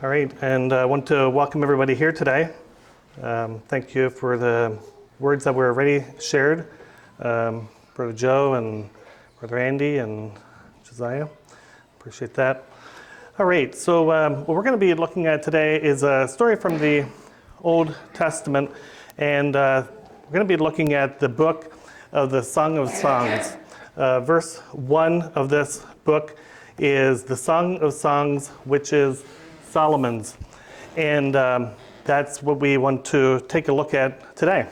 All right, and I want to welcome everybody here today. Thank you for the words that were already shared, Brother Joe and Brother Andy and Josiah. Appreciate that. All right, so what we're going to be looking at today is a story from the Old Testament, and we're going to be looking at the book of the Song of Songs. Verse 1 of this book is the Song of Songs, which is Solomon's, and that's what we want to take a look at today.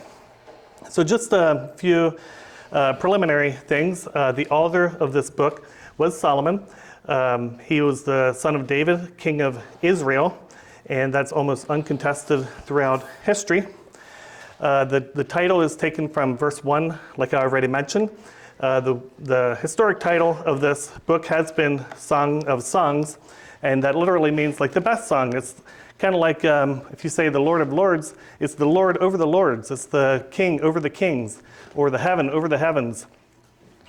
So just a few preliminary things. The author of this book was Solomon. He was the son of David, king of Israel, and that's almost uncontested throughout history. The title is taken from verse 1, like I already mentioned. The historic title of this book has been Song of Songs, and that literally means like the best song. It's kind of like if you say the Lord of Lords, it's the Lord over the Lords. It's the King over the kings, or the heaven over the heavens.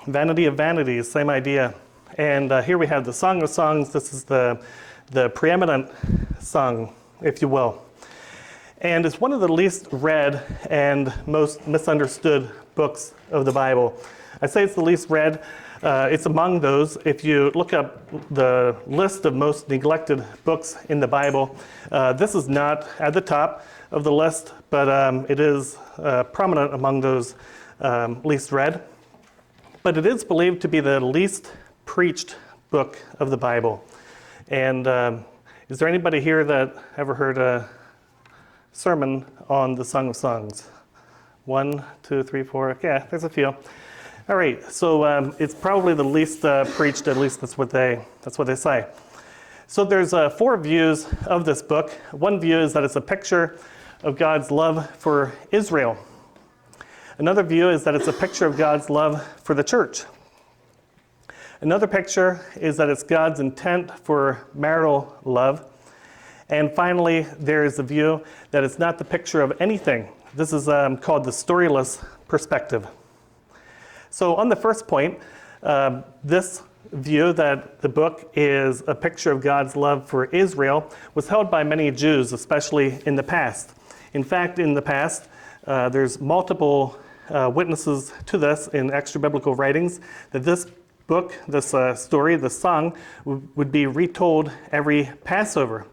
Vanity of vanities, same idea. And here we have the Song of Songs. This is the preeminent song, if you will. And it's one of the least read and most misunderstood books of the Bible. I say it's the least read. It's among those. If you look up the list of most neglected books in the Bible, this is not at the top of the list, but it is prominent among those least read. But it is believed to be the least preached book of the Bible. And is there anybody here that ever heard a sermon on the Song of Songs? 1, 2, 3, 4. Yeah, there's a few. All right, so it's probably the least preached. At least that's what they say. So there's 4 views of this book. One view is that it's a picture of God's love for Israel. Another view is that it's a picture of God's love for the church. Another picture is that it's God's intent for marital love. And finally, there is the view that it's not the picture of anything. This is called the storyless perspective. So on the first point, this view that the book is a picture of God's love for Israel was held by many Jews, especially in the past. In fact, in the past, there's multiple witnesses to this in extra-biblical writings, that this book, this story, this song, would be retold every Passover,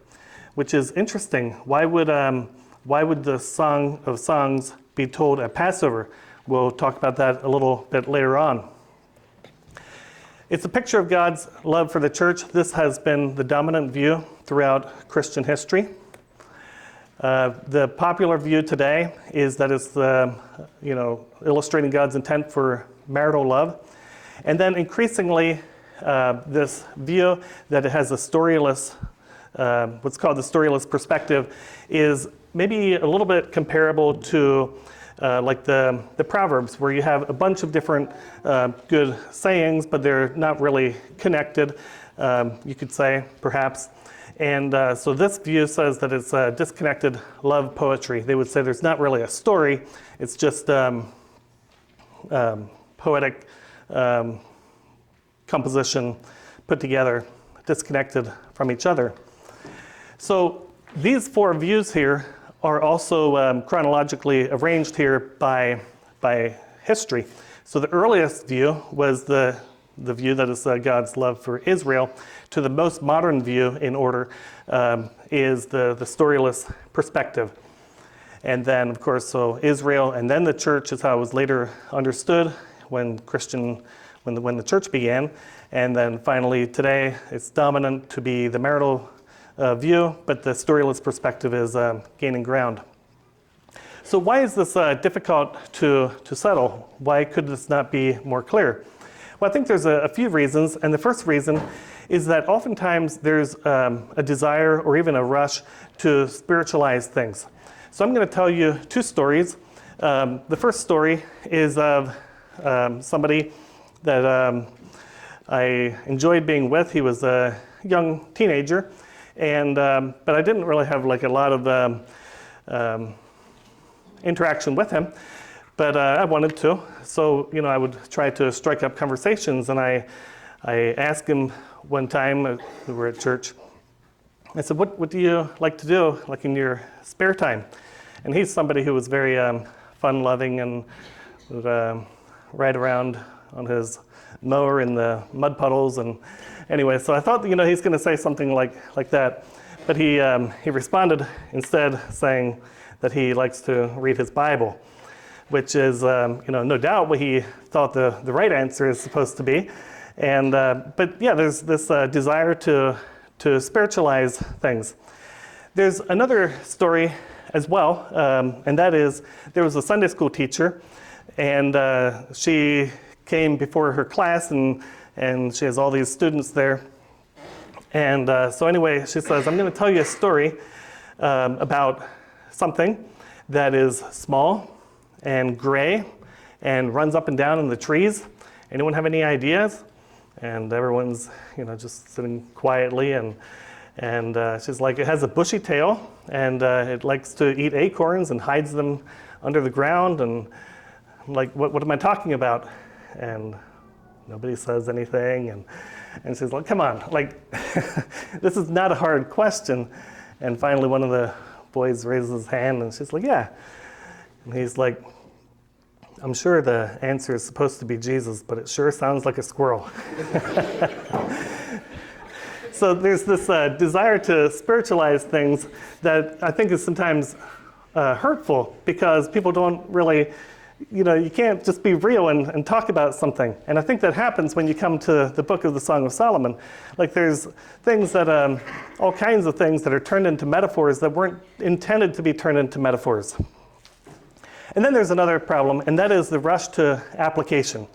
which is interesting. Why would the Song of Songs be told at Passover? We'll talk about that a little bit later on. It's a picture of God's love for the church. This has been the dominant view throughout Christian history. The popular view today is that it's illustrating God's intent for marital love. And then increasingly, this view that it has a storyless, what's called the storyless perspective, is maybe a little bit comparable to like the Proverbs, where you have a bunch of different good sayings, but they're not really connected, you could say, perhaps. And so this view says that it's disconnected love poetry. They would say there's not really a story, it's just poetic composition put together, disconnected from each other. So these 4 views here are also chronologically arranged here by history. So the earliest view was the view that is God's love for Israel. To the most modern view in order is the storyless perspective. And then, of course, so Israel and then the church is how it was later understood when the church began. And then finally today it's dominant to be the marital view, but the storyless perspective is gaining ground. So why is this difficult to settle? Why could this not be more clear? Well, I think there's a few reasons, and the first reason is that oftentimes there's a desire or even a rush to spiritualize things. So I'm going to tell you 2 stories. The first story is of somebody that I enjoyed being with. He was a young teenager, and but I didn't really have like a lot of interaction with him, but I wanted to. So I would try to strike up conversations, and I asked him one time, we were at church, I said, what do you like to do, like in your spare time? And he's somebody who was very fun-loving and would ride around on his mower in the mud puddles. And anyway, so I thought, he's going to say something like that. But he responded instead saying that he likes to read his Bible, which is, no doubt what he thought the right answer is supposed to be. And but yeah, there's this desire to spiritualize things. There's another story as well, and that is there was a Sunday school teacher, and she came before her class, and she has all these students there. And so anyway, she says, I'm going to tell you a story about something that is small and gray and runs up and down in the trees. Anyone have any ideas? And everyone's, just sitting quietly, and she's like, it has a bushy tail, and it likes to eat acorns and hides them under the ground. And I'm like, what am I talking about? And nobody says anything, and she's like, come on, this is not a hard question. And finally one of the boys raises his hand, and she's like, yeah. And he's like, I'm sure the answer is supposed to be Jesus, but it sure sounds like a squirrel. So there's this desire to spiritualize things that I think is sometimes hurtful, because people don't really, you can't just be real and talk about something. And I think that happens when you come to the book of the Song of Solomon. Like there's things that, all kinds of things that are turned into metaphors that weren't intended to be turned into metaphors. And then there's another problem, and that is the rush to application.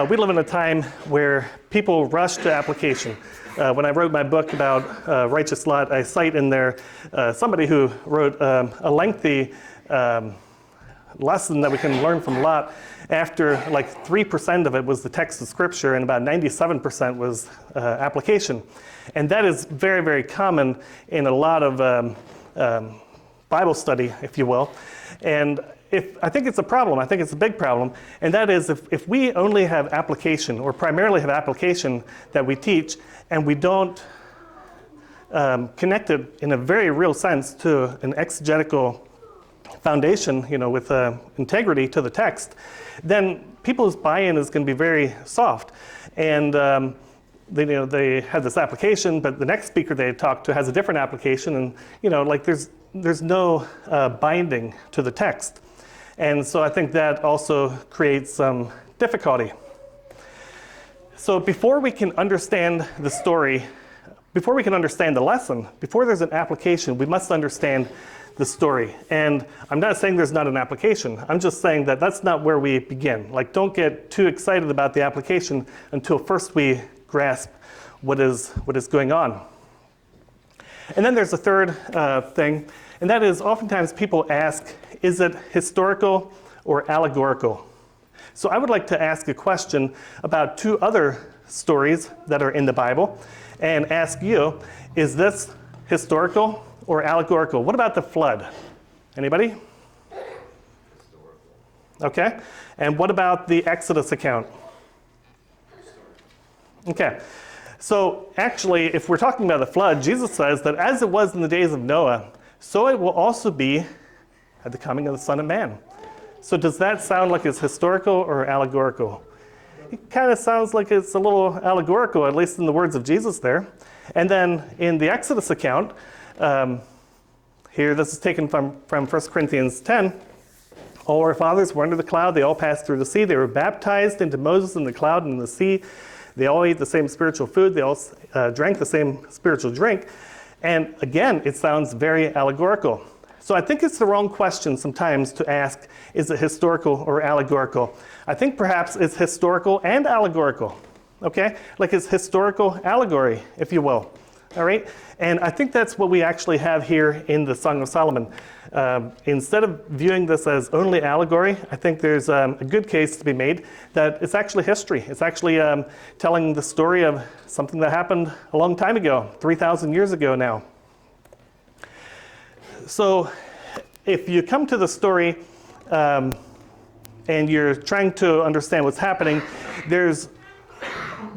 We live in a time where people rush to application. When I wrote my book about Righteous Lot, I cite in there somebody who wrote a lengthy lesson that we can learn from Lot after 3% of it was the text of Scripture and about 97% was application. And that is very, very common in a lot of Bible study, if you will. And I think it's a problem. I think it's a big problem. And that is if we only have application, or primarily have application that we teach, and we don't connect it in a very real sense to an exegetical foundation, with integrity to the text, then people's buy-in is going to be very soft. And they have this application, but the next speaker they talk to has a different application, and there's no binding to the text. And so I think that also creates some difficulty. So before we can understand the story, before we can understand the lesson, before there's an application, we must understand the story. And I'm not saying there's not an application. I'm just saying that that's not where we begin. Don't get too excited about the application until first we grasp what is going on. And then there's a third thing, and that is oftentimes people ask, is it historical or allegorical? So I would like to ask a question about two other stories that are in the Bible and ask you, is this historical or allegorical? What about the flood? Anybody? Historical. Okay. And what about the Exodus account? Historical. Okay. So actually, if we're talking about the flood, Jesus says that as it was in the days of Noah, so it will also be at the coming of the Son of Man. So does that sound like it's historical or allegorical? It kind of sounds like it's a little allegorical, at least in the words of Jesus there. And then in the Exodus account, here this is taken from 1 Corinthians 10. All our fathers were under the cloud. They all passed through the sea. They were baptized into Moses in the cloud and in the sea. They all ate the same spiritual food. They all drank the same spiritual drink. And again, it sounds very allegorical. So I think it's the wrong question sometimes to ask, is it historical or allegorical? I think perhaps it's historical and allegorical, okay? Like it's historical allegory, if you will, all right? And I think that's what we actually have here in the Song of Solomon. Instead of viewing this as only allegory, I think there's a good case to be made that it's actually history. It's actually telling the story of something that happened a long time ago, 3,000 years ago now. So if you come to the story and you're trying to understand what's happening, there's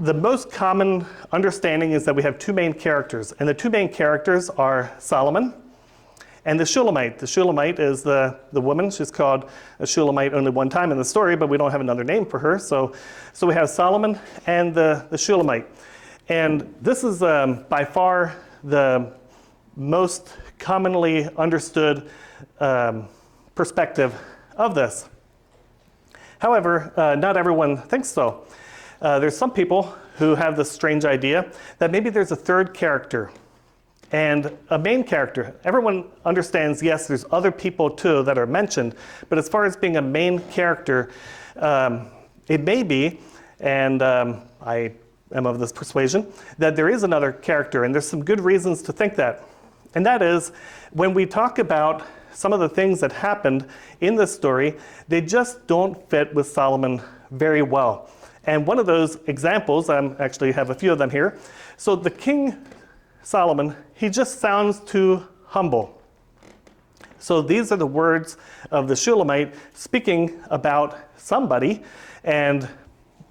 the most common understanding is that we have two main characters, and the two main characters are Solomon and the Shulamite. The Shulamite is the woman. She's called a Shulamite only one time in the story, but we don't have another name for her. So we have Solomon and the Shulamite. And this is by far the most commonly understood perspective of this. However, not everyone thinks so. There's some people who have this strange idea that maybe there's a third character and a main character. Everyone understands, yes, there's other people too that are mentioned, but as far as being a main character, it may be, and I am of this persuasion, that there is another character, and there's some good reasons to think that. And that is, when we talk about some of the things that happened in this story, they just don't fit with Solomon very well. And one of those examples, I actually have a few of them here. So the King Solomon, he just sounds too humble. So these are the words of the Shulamite speaking about somebody, and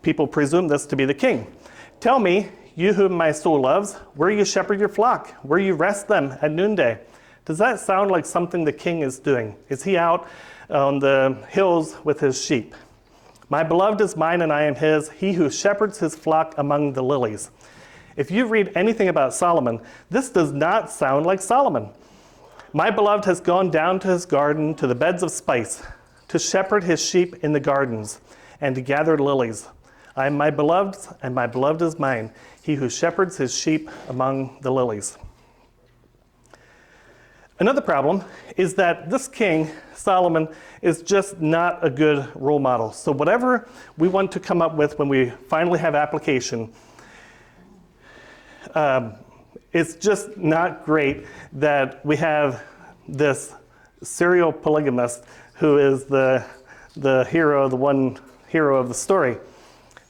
people presume this to be the king. Tell me, you whom my soul loves, where you shepherd your flock, where you rest them at noonday. Does that sound like something the king is doing? Is he out on the hills with his sheep? My beloved is mine and I am his, he who shepherds his flock among the lilies. If you read anything about Solomon, this does not sound like Solomon. My beloved has gone down to his garden, to the beds of spice, to shepherd his sheep in the gardens, and to gather lilies. I am my beloved's, and my beloved is mine, he who shepherds his sheep among the lilies. Another problem is that this king, Solomon, is just not a good role model. So whatever we want to come up with when we finally have application, it's just not great that we have this serial polygamist who is the hero, the one hero of the story.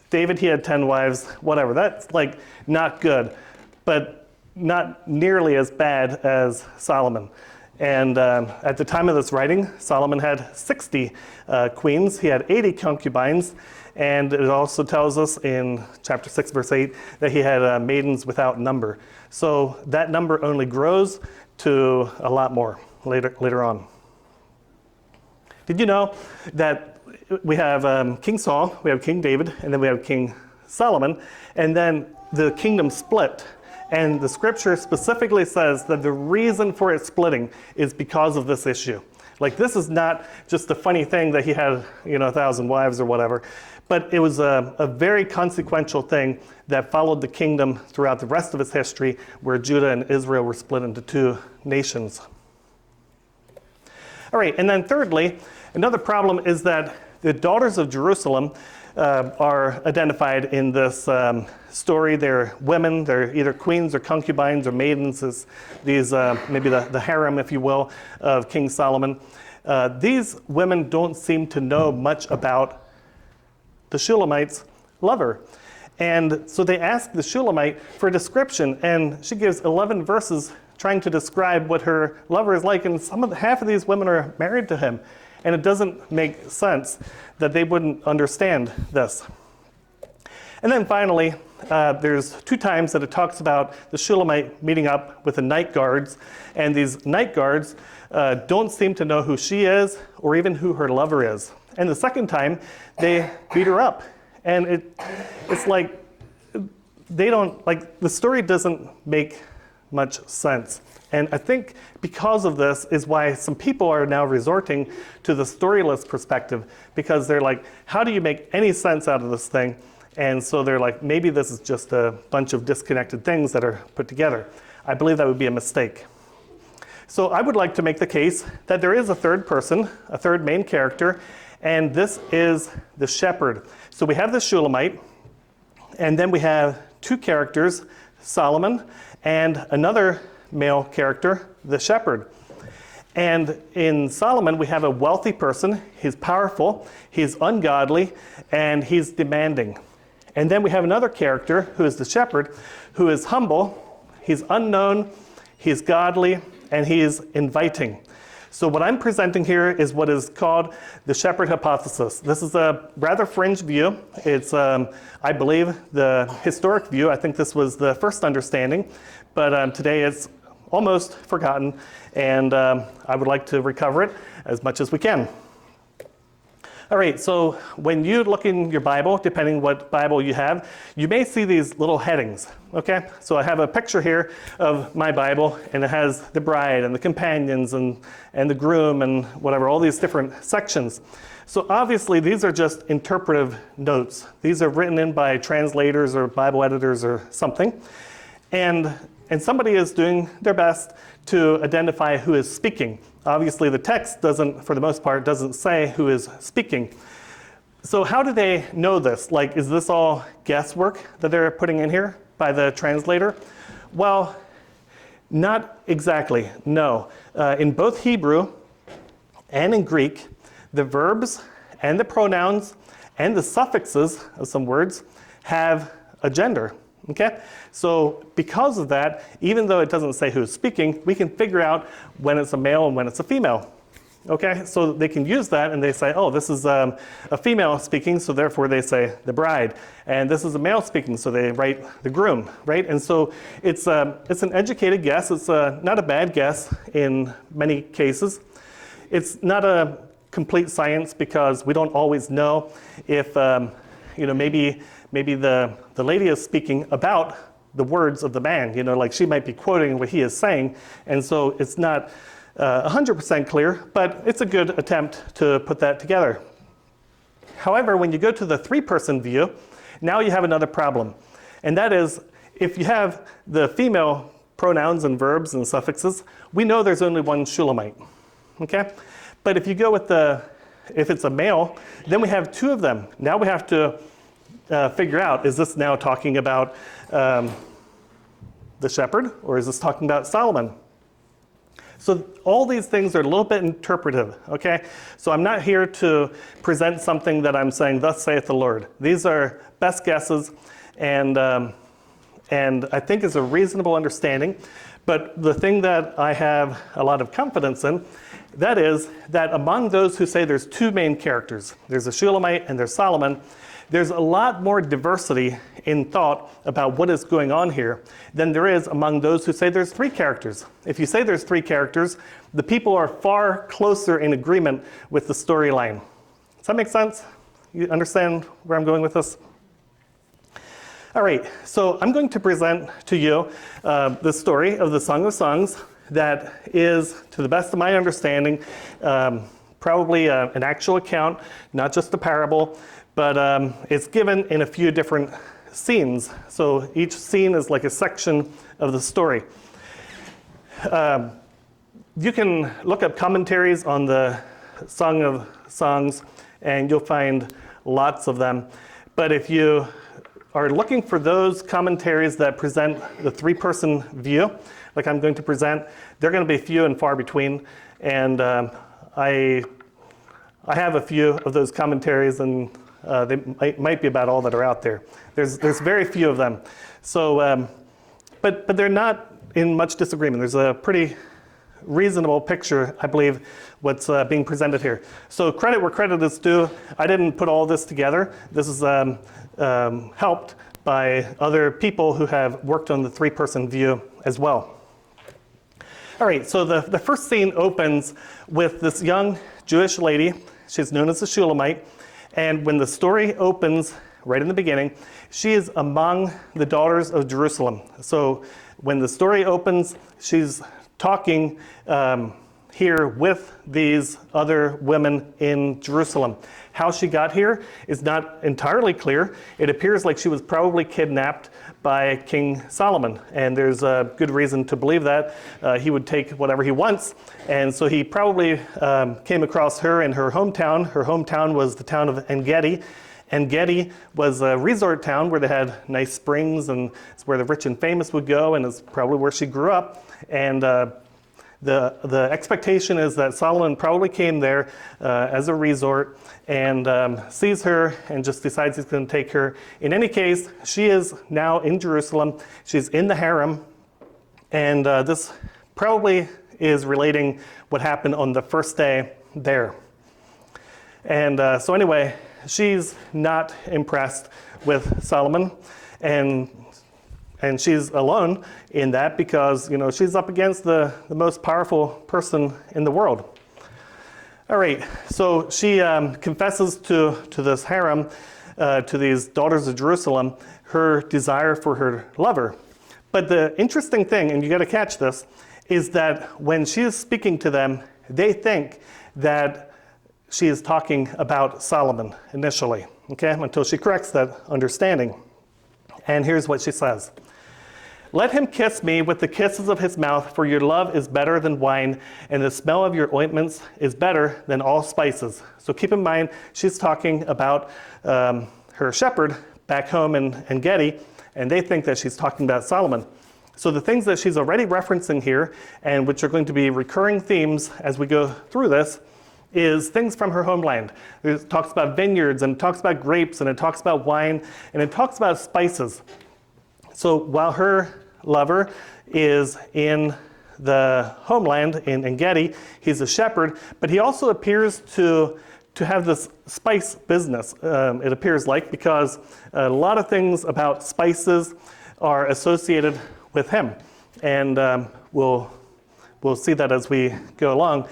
David, he had 10 wives, whatever. That's like not good, but not nearly as bad as Solomon. And at the time of this writing, Solomon had 60 queens. He had 80 concubines. And it also tells us in chapter 6, verse 8, that he had maidens without number. So that number only grows to a lot more later on. Did you know that we have King Saul, we have King David, and then we have King Solomon, and then the kingdom split. And the scripture specifically says that the reason for it splitting is because of this issue. Like, this is not just a funny thing that he had, 1,000 wives or whatever, but it was a very consequential thing that followed the kingdom throughout the rest of its history, where Judah and Israel were split into two nations. All right, and then thirdly, another problem is that the daughters of Jerusalem are identified in this story. They're women, they're either queens or concubines or maidens, these maybe the harem, if you will, of King Solomon. These women don't seem to know much about the Shulamite's lover. And so they ask the Shulamite for a description, and she gives 11 verses trying to describe what her lover is like, and half of these women are married to him. And it doesn't make sense that they wouldn't understand this. And then finally, there's 2 times that it talks about the Shulamite meeting up with the night guards. And these night guards don't seem to know who she is or even who her lover is. And the second time, they beat her up. And it's like, the story doesn't make much sense. And I think because of this is why some people are now resorting to the storyless perspective, because they're like, how do you make any sense out of this thing? And so they're like, maybe this is just a bunch of disconnected things that are put together. I believe that would be a mistake. So I would like to make the case that there is a third person, a third main character, and this is the shepherd. So we have the Shulamite, and then we have 2 characters, Solomon, and another male character, the shepherd. And in Solomon, we have a wealthy person. He's powerful, he's ungodly, and he's demanding. And then we have another character, who is the shepherd, who is humble, he's unknown, he's godly, and he's inviting. So what I'm presenting here is what is called the shepherd hypothesis. This is a rather fringe view. It's, I believe, the historic view. I think this was the first understanding, but today it's almost forgotten, and I would like to recover it as much as we can. All right, so when you look in your Bible, depending what Bible you have, you may see these little headings, okay? So I have a picture here of my Bible, and it has the bride and the companions and the groom and whatever, all these different sections. So obviously these are just interpretive notes. These are written in by translators or Bible editors or something. And somebody is doing their best to identify who is speaking. Obviously, the text doesn't, for the most part, doesn't say who is speaking. So how do they know this? Like, is this all guesswork that they're putting in here by the translator? Well, not exactly, no. In both Hebrew and in Greek, the verbs and the pronouns and the suffixes of some words have a gender. Okay, so because of that, even though it doesn't say who's speaking, we can figure out when it's a male and when it's a female. Okay, so they can use that and they say, oh, this is a female speaking, so therefore they say the bride. And this is a male speaking, so they write the groom, right? And so it's an educated guess. It's not a bad guess in many cases. It's not a complete science because we don't always know if, maybe the lady is speaking about the words of the man, like she might be quoting what he is saying, and so it's not 100% clear, but it's a good attempt to put that together. However, when you go to the three-person view, now you have another problem, and that is if you have the female pronouns and verbs and suffixes, we know there's only one Shulamite, okay? But if you go with if it's a male, then we have two of them. Now we have to figure out, is this now talking about the shepherd, or is this talking about Solomon? So all these things are a little bit interpretive, okay? So I'm not here to present something that I'm saying, thus saith the Lord. These are best guesses, and I think is a reasonable understanding. But the thing that I have a lot of confidence in, that is that among those who say there's two main characters, there's a Shulamite and there's Solomon, there's a lot more diversity in thought about what is going on here than there is among those who say there's three characters. If you say there's three characters, the people are far closer in agreement with the storyline. Does that make sense? You understand where I'm going with this? All right, so I'm going to present to you the story of the Song of Songs that is, to the best of my understanding, probably an actual account, not just a parable, but it's given in a few different scenes. So each scene is like a section of the story. You can look up commentaries on the Song of Songs, and you'll find lots of them. But if you are looking for those commentaries that present the three-person view, like I'm going to present, they're going to be few and far between. And I have a few of those commentaries, and they might be about all that are out there. There's very few of them. So, but they're not in much disagreement. There's a pretty reasonable picture, I believe, what's being presented here. So credit where credit is due. I didn't put all this together. This is helped by other people who have worked on the three-person view as well. All right, so the first scene opens with this young Jewish lady. She's known as the Shulamite. And when the story opens, right in the beginning, she is among the daughters of Jerusalem. So when the story opens, she's talking here with these other women in Jerusalem. How she got here is not entirely clear. It appears like she was probably kidnapped by King Solomon, and there's a good reason to believe that. He would take whatever he wants, and so he probably came across her in her hometown. Her hometown was the town of En-Gedi. En-Gedi was a resort town where they had nice springs, and it's where the rich and famous would go, and it's probably where she grew up. And the expectation is that Solomon probably came there as a resort and sees her and just decides he's going to take her. In any case, she is now in Jerusalem. She's in the harem, and this probably is relating what happened on the first day there. And so anyway, she's not impressed with Solomon, and she's alone in that because, you know, she's up against the most powerful person in the world. All right, so she confesses to this harem, to these daughters of Jerusalem, her desire for her lover. But the interesting thing, and you got to catch this, is that when she is speaking to them, they think that she is talking about Solomon initially, okay, until she corrects that understanding. And here's what she says. Let him kiss me with the kisses of his mouth, for your love is better than wine, and the smell of your ointments is better than all spices. So keep in mind, she's talking about her shepherd back home in Gedi, and they think that she's talking about Solomon. So the things that she's already referencing here, and which are going to be recurring themes as we go through this, is things from her homeland. It talks about vineyards, and it talks about grapes, and it talks about wine, and it talks about spices. So while her lover is in the homeland in Gedi, he's a shepherd, but he also appears to have this spice business, it appears like, because a lot of things about spices are associated with him. And we'll see that as we go along.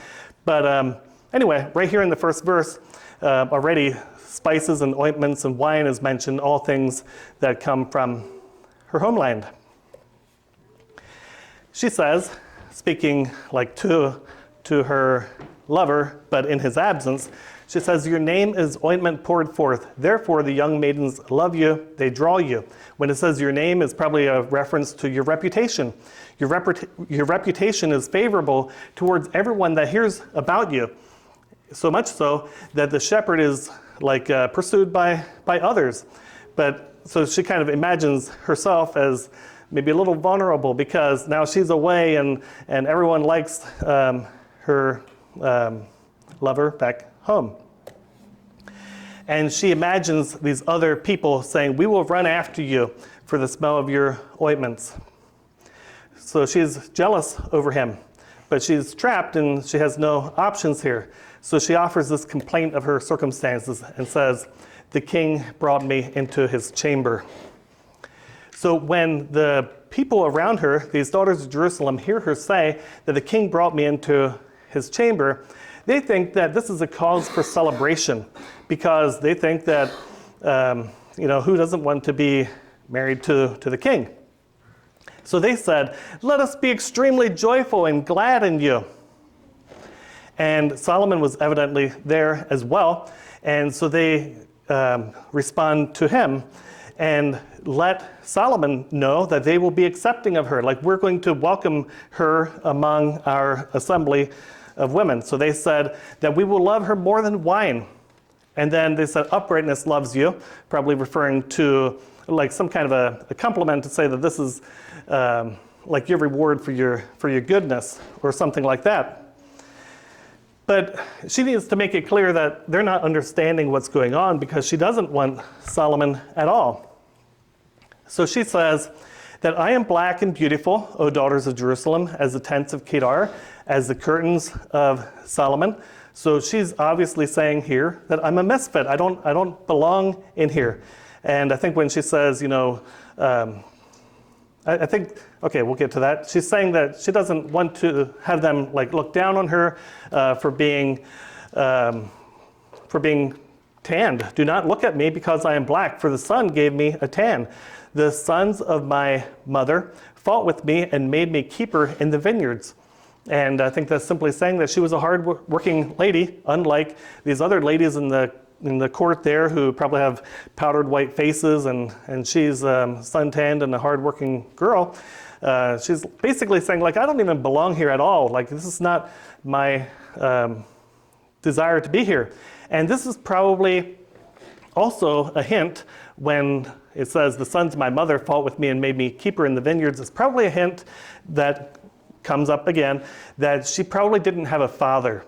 But anyway, right here in the first verse, already spices and ointments and wine is mentioned, all things that come from her homeland. She says, speaking like to her lover, but in his absence, she says, your name is ointment poured forth. Therefore, the young maidens love you, they draw you. When it says your name, is probably a reference to your reputation. Your reputation is favorable towards everyone that hears about you. So much so that the shepherd is like pursued by others. But so she kind of imagines herself as maybe a little vulnerable because now she's away and everyone likes her lover back home. And she imagines these other people saying, we will run after you for the smell of your ointments. So she's jealous over him, but she's trapped and she has no options here. So she offers this complaint of her circumstances and says, the king brought me into his chamber. So when the people around her, these daughters of Jerusalem, hear her say that the king brought me into his chamber, they think that this is a cause for celebration because they think that, who doesn't want to be married to the king? So they said, let us be extremely joyful and glad in you. And Solomon was evidently there as well. And so they respond to him and let Solomon know that they will be accepting of her. Like, we're going to welcome her among our assembly of women. So they said that we will love her more than wine. And then they said, uprightness loves you, probably referring to like some kind of a compliment to say that this is like your reward for your goodness or something like that. But she needs to make it clear that they're not understanding what's going on because she doesn't want Solomon at all. So she says that I am black and beautiful, O daughters of Jerusalem, as the tents of Kedar, as the curtains of Solomon. So she's obviously saying here that I'm a misfit. I don't belong in here. And I think when she says, I think, okay, we'll get to that. She's saying that she doesn't want to have them like look down on her for being tanned. Do not look at me because I am black, for the sun gave me a tan. The sons of my mother fought with me and made me keeper in the vineyards. And I think that's simply saying that she was a hard-working lady, unlike these other ladies in the court there who probably have powdered white faces, and she's suntanned and a hard-working girl. She's basically saying, like, I don't even belong here at all. Like, this is not my desire to be here. And this is probably also a hint when it says, the sons of my mother fought with me and made me keeper in the vineyards. It's probably a hint that comes up again that she probably didn't have a father.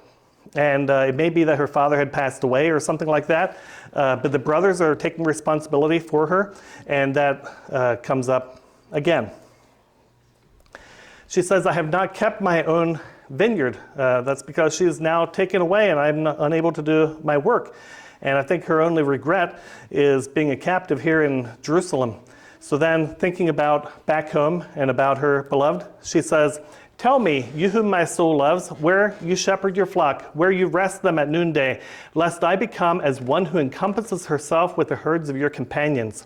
And it may be that her father had passed away or something like that. But the brothers are taking responsibility for her, and that comes up again. She says, I have not kept my own vineyard. That's because she is now taken away and I'm unable to do my work. And I think her only regret is being a captive here in Jerusalem. So then, thinking about back home and about her beloved, she says, "Tell me, you whom my soul loves, where you shepherd your flock, where you rest them at noonday, lest I become as one who encompasses herself with the herds of your companions."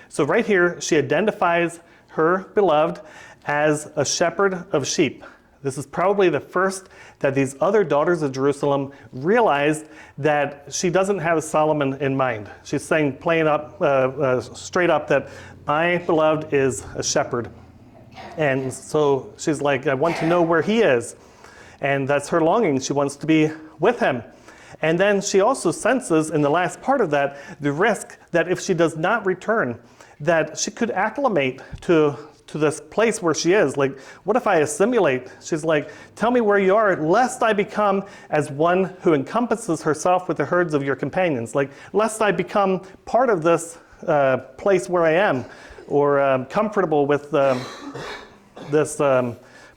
So right here, she identifies her beloved as a shepherd of sheep. This is probably the first that these other daughters of Jerusalem realized that she doesn't have Solomon in mind. She's saying plain up, straight up that my beloved is a shepherd. And so she's like, I want to know where he is. And that's her longing. She wants to be with him. And then she also senses in the last part of that, the risk that if she does not return, that she could acclimate to this place where she is. Like, what if I assimilate? She's like, tell me where you are, lest I become as one who encompasses herself with the herds of your companions. Like, lest I become part of this place where I am, or comfortable with this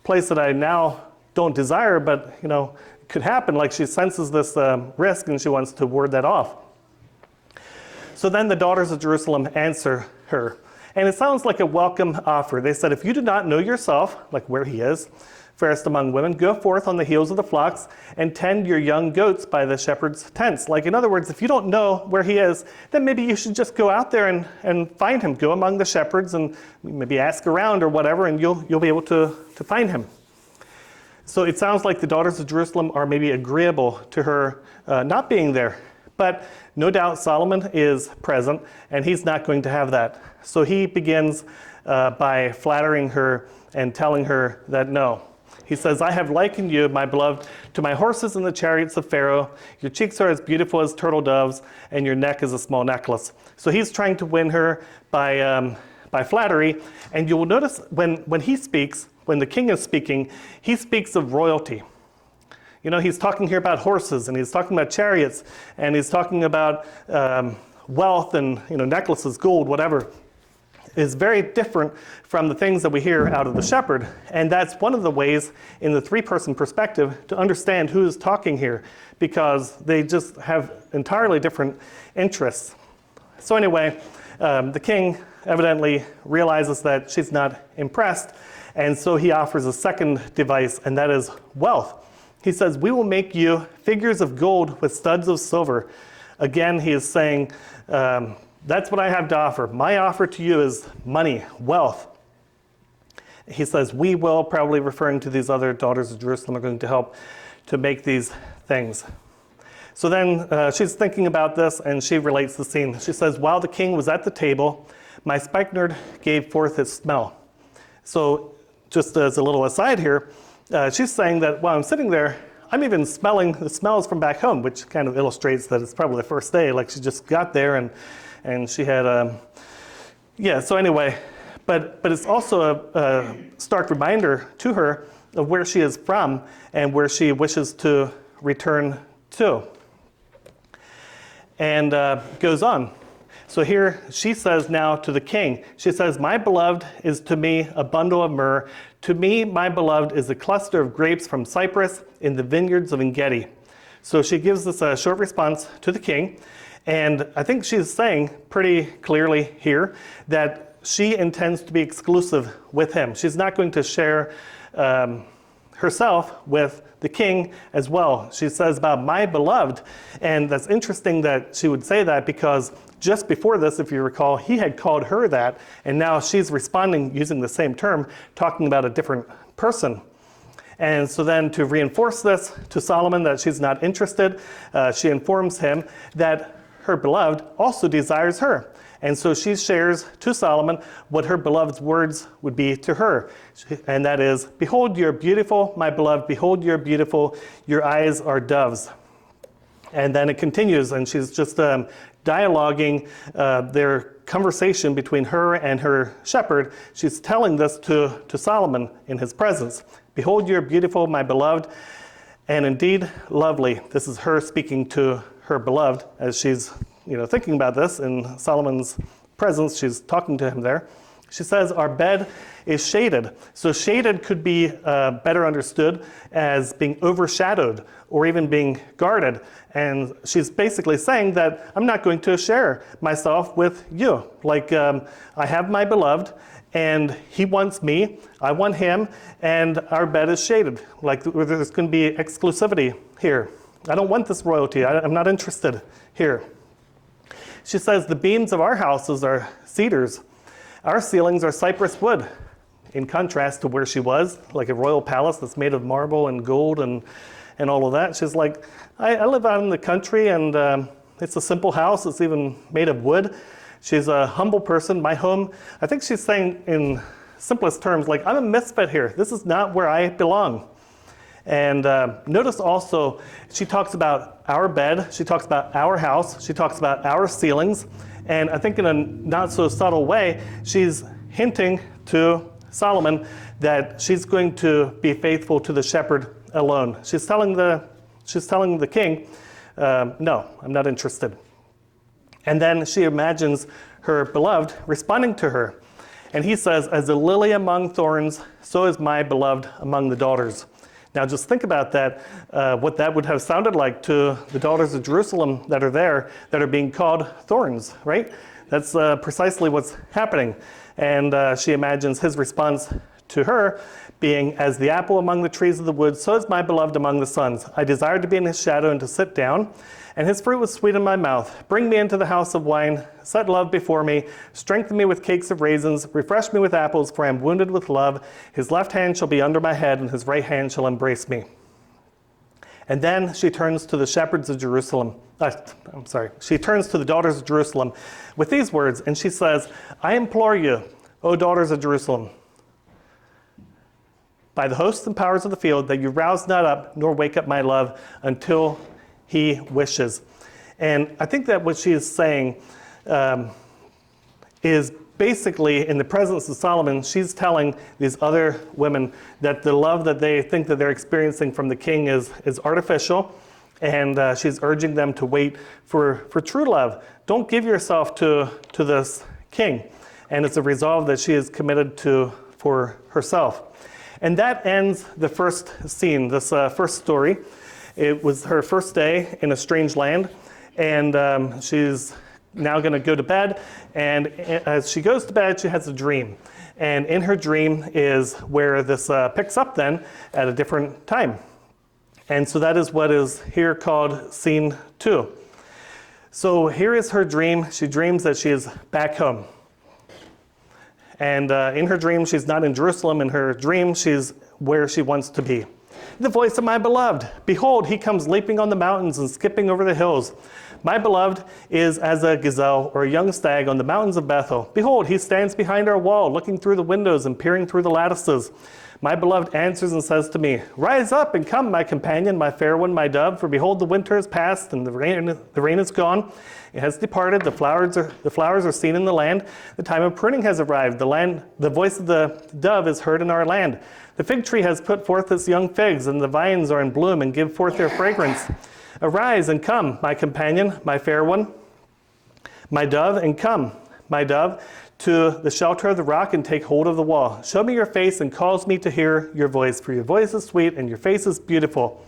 place that I now don't desire, but it could happen. Like, she senses this risk and she wants to ward that off. So then the daughters of Jerusalem answer her. And it sounds like a welcome offer. They said, if you do not know yourself, like where he is, fairest among women, go forth on the heels of the flocks and tend your young goats by the shepherd's tents. Like, in other words, if you don't know where he is, then maybe you should just go out there and find him. Go among the shepherds and maybe ask around or whatever, and you'll be able to find him. So it sounds like the daughters of Jerusalem are maybe agreeable to her not being there. But no doubt Solomon is present, and he's not going to have that. So he begins by flattering her and telling her that no. He says, I have likened you, my beloved, to my horses in the chariots of Pharaoh. Your cheeks are as beautiful as turtle doves, and your neck is a small necklace. So he's trying to win her by flattery. And you will notice when he speaks, when the king is speaking, he speaks of royalty. He's talking here about horses, and he's talking about chariots, and he's talking about wealth and necklaces, gold, whatever. Is very different from the things that we hear out of the shepherd. And that's one of the ways in the three-person perspective to understand who is talking here, because they just have entirely different interests. So anyway, the king evidently realizes that she's not impressed, and so he offers a second device, and that is wealth. He says, we will make you figures of gold with studs of silver. Again, he is saying, that's what I have to offer. My offer to you is money, wealth. He says, we will, probably referring to these other daughters of Jerusalem, are going to help to make these things. So then she's thinking about this, and she relates the scene. She says, while the king was at the table, my spikenard gave forth its smell. So just as a little aside here, she's saying that while I'm sitting there, I'm even smelling the smells from back home, which kind of illustrates that it's probably the first day. Like, she just got there and she had, so anyway, but it's also a stark reminder to her of where she is from and where she wishes to return to. And goes on. So here she says now to the king, she says, my beloved is to me a bundle of myrrh. To me, my beloved is a cluster of grapes from Cyprus in the vineyards of En-gedi. So she gives this a short response to the king. And I think she's saying pretty clearly here that she intends to be exclusive with him. She's not going to share herself with the king as well. She says about my beloved, and that's interesting that she would say that, because just before this, if you recall, he had called her that, and now she's responding using the same term, talking about a different person. And so then to reinforce this to Solomon that she's not interested, she informs him that her beloved also desires her. And so she shares to Solomon what her beloved's words would be to her. And that is, behold, you're beautiful, my beloved, behold, you're beautiful, your eyes are doves. And then it continues, and she's just dialoguing their conversation between her and her shepherd. She's telling this to Solomon in his presence. Behold, you're beautiful, my beloved, and indeed lovely. This is her speaking to her beloved as she's thinking about this in Solomon's presence. She's talking to him there. She says our bed is shaded. So shaded could be better understood as being overshadowed or even being guarded. And she's basically saying that I'm not going to share myself with you. Like I have my beloved and he wants me, I want him, and our bed is shaded. Like there's going to be exclusivity here. I don't want this royalty. I'm not interested here. She says the beams of our houses are cedars. Our ceilings are cypress wood, in contrast to where she was, like a royal palace that's made of marble and gold and all of that. She's like, I live out in the country and it's a simple house. It's even made of wood. She's a humble person. My home, I think she's saying in simplest terms, like I'm a misfit here. This is not where I belong. And notice also, she talks about our bed, she talks about our house, she talks about our ceilings, and I think in a not so subtle way, she's hinting to Solomon that she's going to be faithful to the shepherd alone. She's telling the king, no, I'm not interested. And then she imagines her beloved responding to her. And he says, as a lily among thorns, so is my beloved among the daughters. Now just think about that, what that would have sounded like to the daughters of Jerusalem that are there, that are being called thorns, right? That's precisely what's happening. And she imagines his response to her being, as the apple among the trees of the wood, so is my beloved among the sons. I desired to be in his shadow and to sit down, and his fruit was sweet in my mouth. Bring me into the house of wine, set love before me, strengthen me with cakes of raisins, refresh me with apples, for I am wounded with love. His left hand shall be under my head, and his right hand shall embrace me. And then she turns to the shepherds of Jerusalem. She turns to the daughters of Jerusalem with these words, and she says, I implore you, O daughters of Jerusalem, by the hosts and powers of the field, that you rouse not up nor wake up my love until he wishes. And I think that what she is saying is basically, in the presence of Solomon, she's telling these other women that the love that they think that they're experiencing from the king is artificial, and she's urging them to wait for true love. Don't give yourself to this king. And it's a resolve that she is committed to for herself. And that ends the first scene, this first story. It was her first day in a strange land, and she's now going to go to bed. And as she goes to bed, she has a dream. And in her dream is where this picks up then at a different time. And so that is what is here called scene 2. So here is her dream. She dreams that she is back home. And in her dream, she's not in Jerusalem. In her dream, she's where she wants to be. The voice of my beloved. Behold, he comes leaping on the mountains and skipping over the hills. My beloved is as a gazelle or a young stag on the mountains of Bethel. Behold, he stands behind our wall, looking through the windows and peering through the lattices. My beloved answers and says to me, rise up and come, my companion, my fair one, my dove, for behold, the winter is past and the rain is gone. It has departed, the flowers are seen in the land. The time of pruning has arrived. The voice of the dove is heard in our land. The fig tree has put forth its young figs, and the vines are in bloom and give forth their fragrance. Arise and come, my companion, my fair one, my dove, and come, my dove, to the shelter of the rock and take hold of the wall. Show me your face and cause me to hear your voice, for your voice is sweet and your face is beautiful.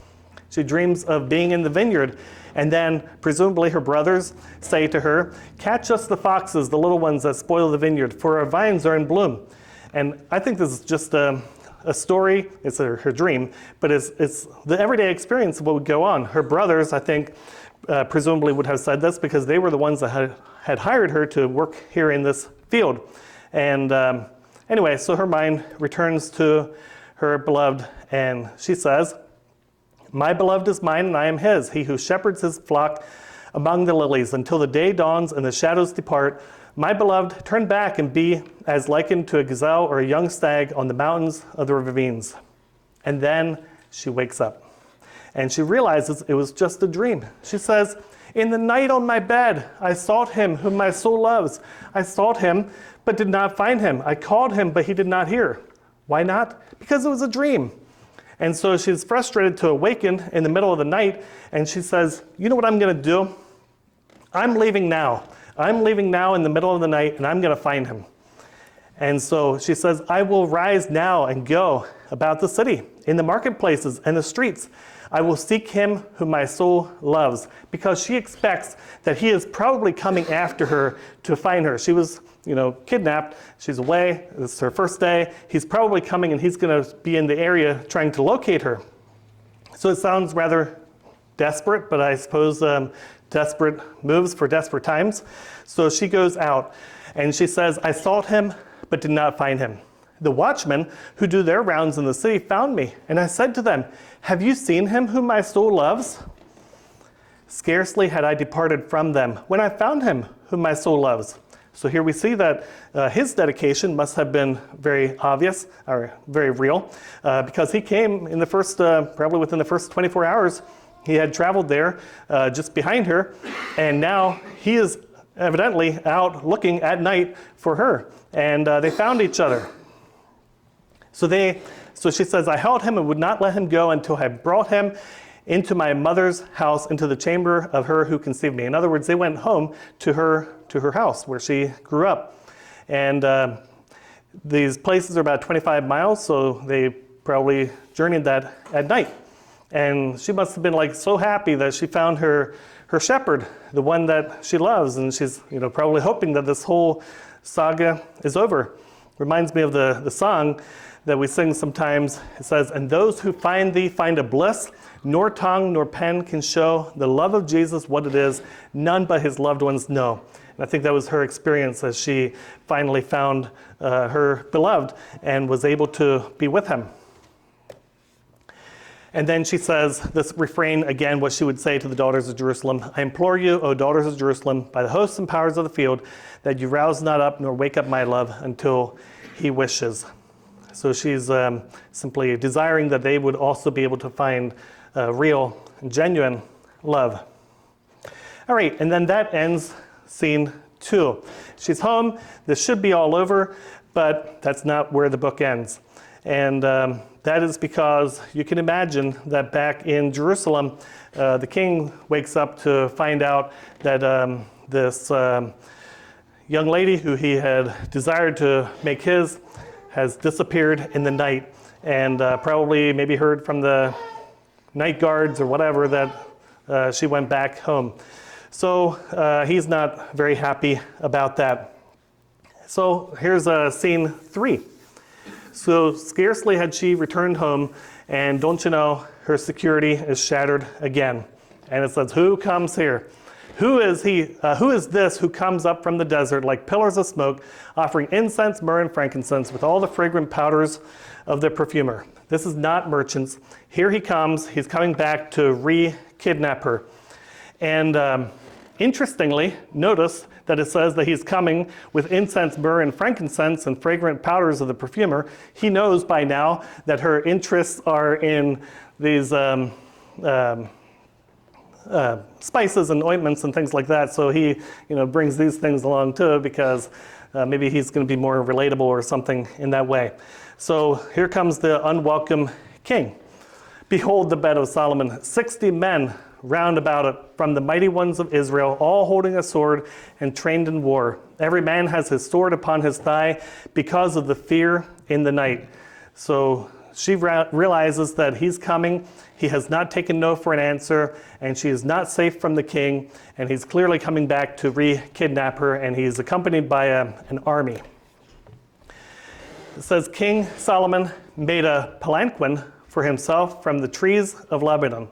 She dreams of being in the vineyard, and then presumably her brothers say to her, catch us the foxes, the little ones that spoil the vineyard, for our vines are in bloom. And I think this is just a story, it's her dream, but it's the everyday experience of what would go on. Her brothers, I think, presumably would have said this because they were the ones that had hired her to work here in this field. And anyway, so her mind returns to her beloved, and she says, my beloved is mine and I am his, he who shepherds his flock among the lilies until the day dawns and the shadows depart. My beloved, turn back and be as likened to a gazelle or a young stag on the mountains of the ravines. And then she wakes up and she realizes it was just a dream. She says, in the night on my bed, I sought him whom my soul loves. I sought him, but did not find him. I called him, but he did not hear. Why not? Because it was a dream. And so she's frustrated to awaken in the middle of the night, and she says, you know what I'm going to do? I'm leaving now. I'm leaving now in the middle of the night, and I'm going to find him. And so she says, I will rise now and go about the city, in the marketplaces and the streets. I will seek him whom my soul loves, because she expects that he is probably coming after her to find her. She was, kidnapped. She's away. It's her first day. He's probably coming and he's going to be in the area trying to locate her. So it sounds rather desperate, but I suppose desperate moves for desperate times. So she goes out and she says, I sought him, but did not find him. The watchmen who do their rounds in the city found me, and I said to them, have you seen him whom my soul loves? Scarcely had I departed from them when I found him whom my soul loves. So here we see that his dedication must have been very obvious, or very real, because he came in the first, probably within the first 24 hours, he had traveled there just behind her, and now he is evidently out looking at night for her, and they found each other. So she says, I held him and would not let him go until I brought him into my mother's house, into the chamber of her who conceived me. In other words, they went home to her house where she grew up. And these places are about 25 miles, so they probably journeyed that at night. And she must have been so happy that she found her shepherd, the one that she loves, and she's probably hoping that this whole saga is over. Reminds me of the song that we sing sometimes. It says, and those who find thee find a bliss, nor tongue nor pen can show the love of Jesus what it is, none but his loved ones know. And I think that was her experience as she finally found her beloved and was able to be with him. And then she says this refrain again, what she would say to the daughters of Jerusalem. I implore you, O daughters of Jerusalem, by the hosts and powers of the field, that you rouse not up nor wake up my love until he wishes. So she's simply desiring that they would also be able to find real, genuine love. All right, and then that ends scene 2. She's home. This should be all over, but that's not where the book ends. And that is because you can imagine that back in Jerusalem, the king wakes up to find out that this young lady who he had desired to make his has disappeared in the night, and probably maybe heard from the night guards or whatever that she went back home. So he's not very happy about that. So here's scene 3. So scarcely had she returned home, and don't you know, her security is shattered again. And it says, who comes here? Who is he? Who is this who comes up from the desert like pillars of smoke, offering incense, myrrh, and frankincense with all the fragrant powders of the perfumer? This is not merchants. Here he comes. He's coming back to re-kidnap her. And interestingly, notice that it says that he's coming with incense, myrrh, and frankincense and fragrant powders of the perfumer. He knows by now that her interests are in these spices and ointments and things like that. So he, brings these things along too, because maybe he's going to be more relatable or something in that way. So here comes the unwelcome king. Behold the bed of Solomon, 60 men round about it, from the mighty ones of Israel, all holding a sword and trained in war. Every man has his sword upon his thigh because of the fear in the night. So she realizes that he's coming. He has not taken no for an answer, and she is not safe from the king, and he's clearly coming back to re-kidnap her, and he's accompanied by an army. It says, King Solomon made a palanquin for himself from the trees of Lebanon.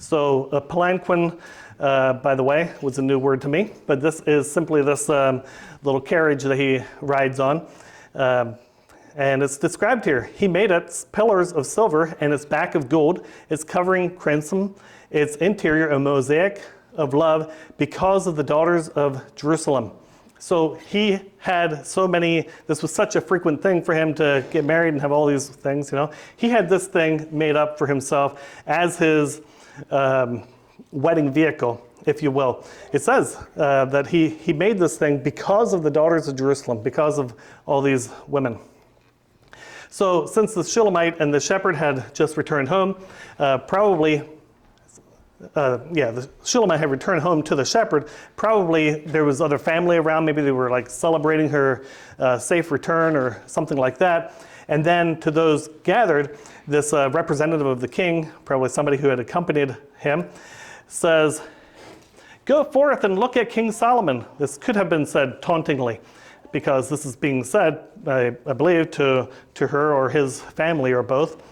So a palanquin, by the way, was a new word to me, but this is simply this little carriage that he rides on. And it's described here. He made its pillars of silver and its back of gold, its covering crimson, its interior a mosaic of love because of the daughters of Jerusalem. So he had so many, this was such a frequent thing for him to get married and have all these things, He had this thing made up for himself as his wedding vehicle, if you will. It says that he made this thing because of the daughters of Jerusalem, because of all these women. So since the Shulamite and the shepherd had just returned home, probably the Shulamite had returned home to the shepherd. Probably there was other family around. Maybe they were like celebrating her safe return or something like that. And then to those gathered, this representative of the king, probably somebody who had accompanied him, says, "Go forth and look at King Solomon." This could have been said tauntingly, because this is being said, I believe, to her or his family or both.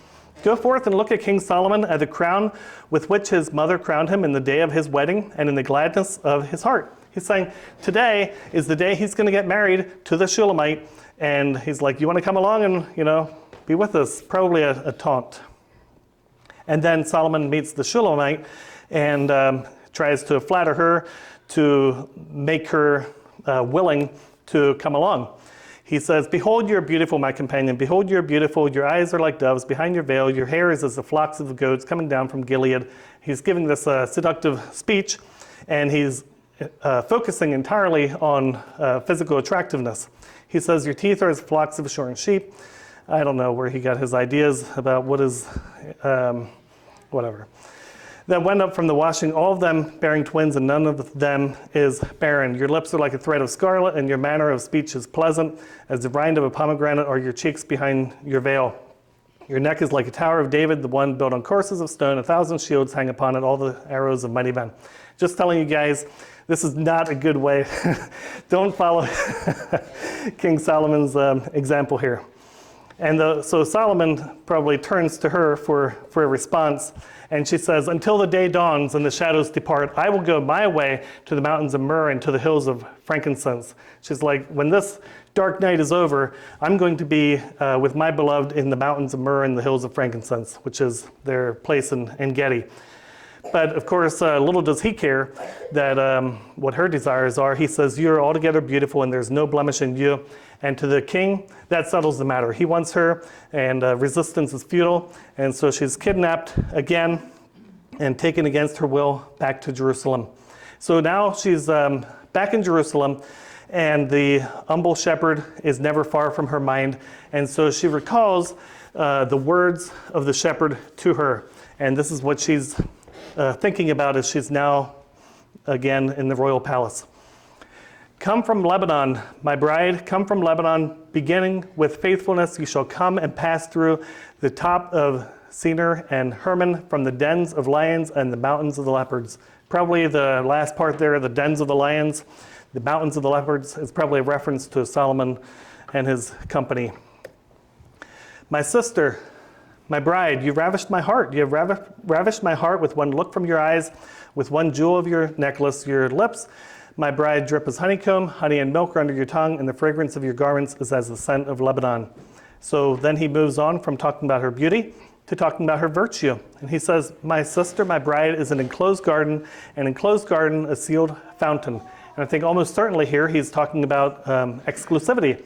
"Go forth and look at King Solomon, at the crown with which his mother crowned him in the day of his wedding and in the gladness of his heart." He's saying today is the day he's going to get married to the Shulamite. And he's like, "You want to come along and, be with us?" Probably a taunt. And then Solomon meets the Shulamite and tries to flatter her to make her willing to come along. He says, "Behold, you're beautiful, my companion. Behold, you're beautiful. Your eyes are like doves behind your veil. Your hair is as the flocks of the goats coming down from Gilead." He's giving this seductive speech, and he's focusing entirely on physical attractiveness. He says, "Your teeth are as flocks of shorn sheep." I don't know where he got his ideas about what is, whatever. "That went up from the washing, all of them bearing twins, and none of them is barren. Your lips are like a thread of scarlet, and your manner of speech is pleasant, as the rind of a pomegranate are your cheeks behind your veil. Your neck is like a tower of David, the one built on courses of stone. 1,000 shields hang upon it, all the arrows of mighty men." Just telling you guys, this is not a good way. Don't follow King Solomon's example here. And so Solomon probably turns to her for a response. And she says, "Until the day dawns and the shadows depart, I will go my way to the mountains of myrrh and to the hills of frankincense." She's like, when this dark night is over, I'm going to be with my beloved in the mountains of myrrh and the hills of frankincense, which is their place in Gedi. But of course, little does he care that what her desires are. He says, "You're altogether beautiful and there's no blemish in you." And to the king, that settles the matter. He wants her, and resistance is futile. And so she's kidnapped again and taken against her will back to Jerusalem. So now she's back in Jerusalem, and the humble shepherd is never far from her mind. And so she recalls the words of the shepherd to her. And this is what she's thinking about as she's now again in the royal palace. "Come from Lebanon, my bride, come from Lebanon, beginning with faithfulness. You shall come and pass through the top of Senir and Hermon, from the dens of lions and the mountains of the leopards." Probably the last part there, the dens of the lions, the mountains of the leopards, is probably a reference to Solomon and his company. "My sister, my bride, you ravished my heart. You have ravished my heart with one look from your eyes, with one jewel of your necklace. Your lips, my bride, drip as honeycomb. Honey and milk are under your tongue, and the fragrance of your garments is as the scent of Lebanon." So then he moves on from talking about her beauty to talking about her virtue. And he says, "My sister, my bride, is an enclosed garden, an enclosed garden, a sealed fountain." And I think almost certainly here he's talking about exclusivity.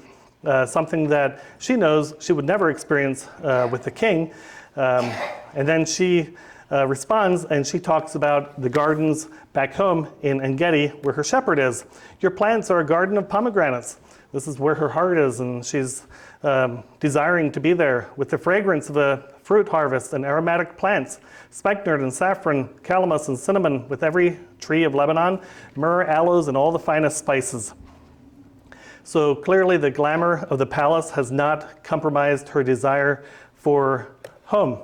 Something that she knows she would never experience with the king. And then she responds, and she talks about the gardens back home in En-Gedi where her shepherd is. "Your plants are a garden of pomegranates." This is where her heart is, and she's desiring to be there with the fragrance of a fruit harvest and aromatic plants, spikenard and saffron, calamus and cinnamon, with every tree of Lebanon, myrrh, aloes, and all the finest spices. So clearly the glamour of the palace has not compromised her desire for home.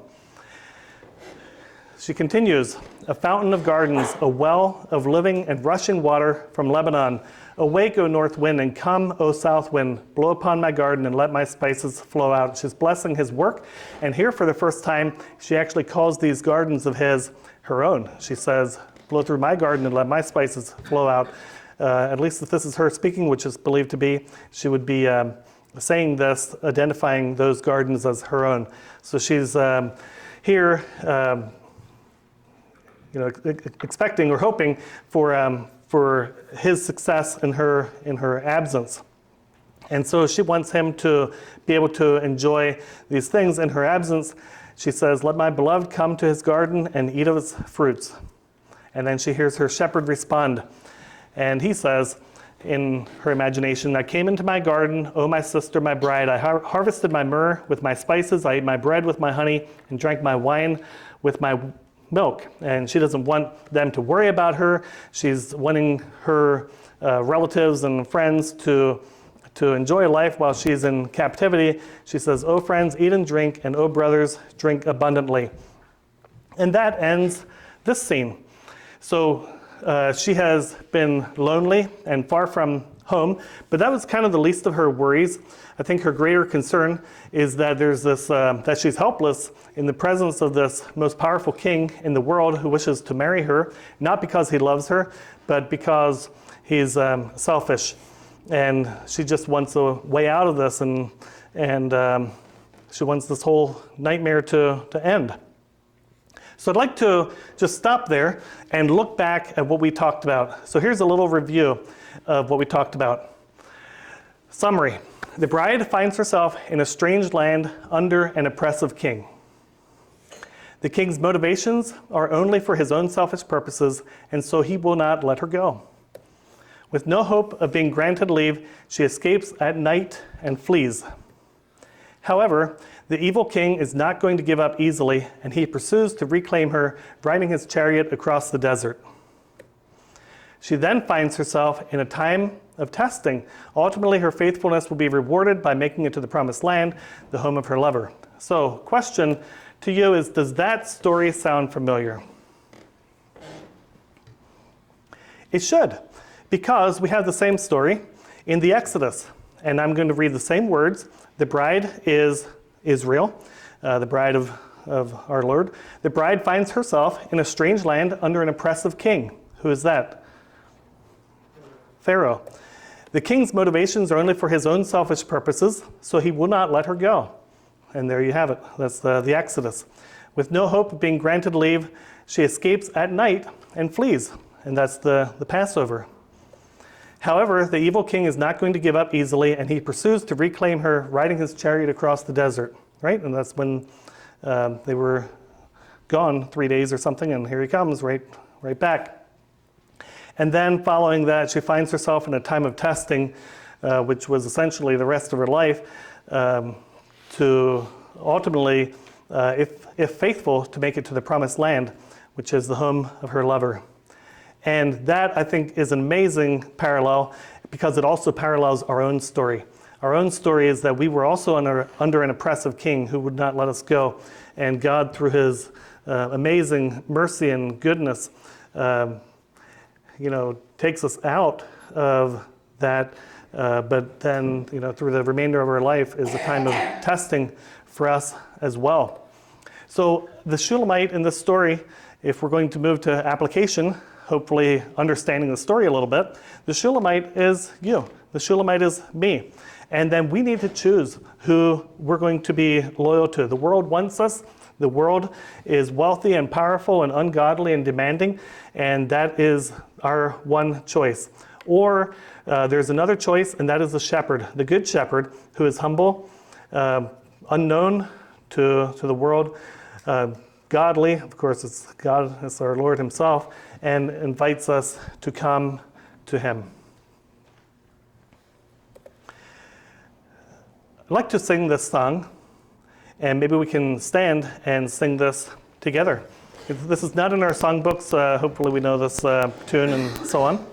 She continues, "A fountain of gardens, a well of living and rushing water from Lebanon. Awake, O north wind, and come, O south wind. Blow upon my garden and let my spices flow out." She's blessing his work. And here for the first time, she actually calls these gardens of his her own. She says, "Blow through my garden and let my spices flow out." At least if this is her speaking, which is believed to be, she would be saying this, identifying those gardens as her own. So she's here, expecting or hoping for his success in her absence. And so she wants him to be able to enjoy these things in her absence. She says, "Let my beloved come to his garden and eat of its fruits." And then she hears her shepherd respond. And he says, in her imagination, "I came into my garden, O my sister, my bride. I harvested my myrrh with my spices. I ate my bread with my honey and drank my wine with my milk, and she doesn't want them to worry about her. She's wanting her relatives and friends to enjoy life while she's in captivity. She says, "O friends, eat and drink, and O brothers, drink abundantly." And that ends this scene. So she has been lonely and far from home, but that was kind of the least of her worries. I think her greater concern is that there's this that she's helpless in the presence of this most powerful king in the world who wishes to marry her, not because he loves her, but because he's selfish, and she just wants a way out of this, and she wants this whole nightmare to end. So I'd like to just stop there and look back at what we talked about. So here's a little review of what we talked about. Summary: the bride finds herself in a strange land under an oppressive king. The king's motivations are only for his own selfish purposes, and so he will not let her go. With no hope of being granted leave, she escapes at night and flees. However, the evil king is not going to give up easily, and he pursues to reclaim her, riding his chariot across the desert. She then finds herself in a time of testing. Ultimately, her faithfulness will be rewarded by making it to the promised land, the home of her lover. So, question to you is, does that story sound familiar? It should, because we have the same story in the Exodus. And I'm going to read the same words. The bride is Israel, the bride of our Lord. The bride finds herself in a strange land under an oppressive king. Who is that? Pharaoh. The king's motivations are only for his own selfish purposes, so he will not let her go. And there you have it. That's the Exodus. With no hope of being granted leave, she escapes at night and flees. And that's the Passover. However, the evil king is not going to give up easily, and he pursues to reclaim her, riding his chariot across the desert. Right? And that's when they were gone 3 days or something, and here he comes right back. And then following that, she finds herself in a time of testing, which was essentially the rest of her life, to ultimately, if faithful, to make it to the promised land, which is the home of her lover. And that, I think, is an amazing parallel, because it also parallels our own story. Our own story is that we were also under an oppressive king who would not let us go. And God, through his amazing mercy and goodness, takes us out of that. But then, through the remainder of our life is a time of testing for us as well. So the Shulamite in this story, if we're going to move to application, hopefully understanding the story a little bit, the Shulamite is you. The Shulamite is me. And then we need to choose who we're going to be loyal to. The world wants us. The world is wealthy and powerful and ungodly and demanding, and that is our one choice. Or there's another choice, and that is the shepherd, the good shepherd, who is humble, unknown to the world, godly, of course it's God, it's our Lord himself, and invites us to come to him. I'd like to sing this song, and maybe we can stand and sing this together. This is not in our songbooks. Hopefully we know this tune and so on.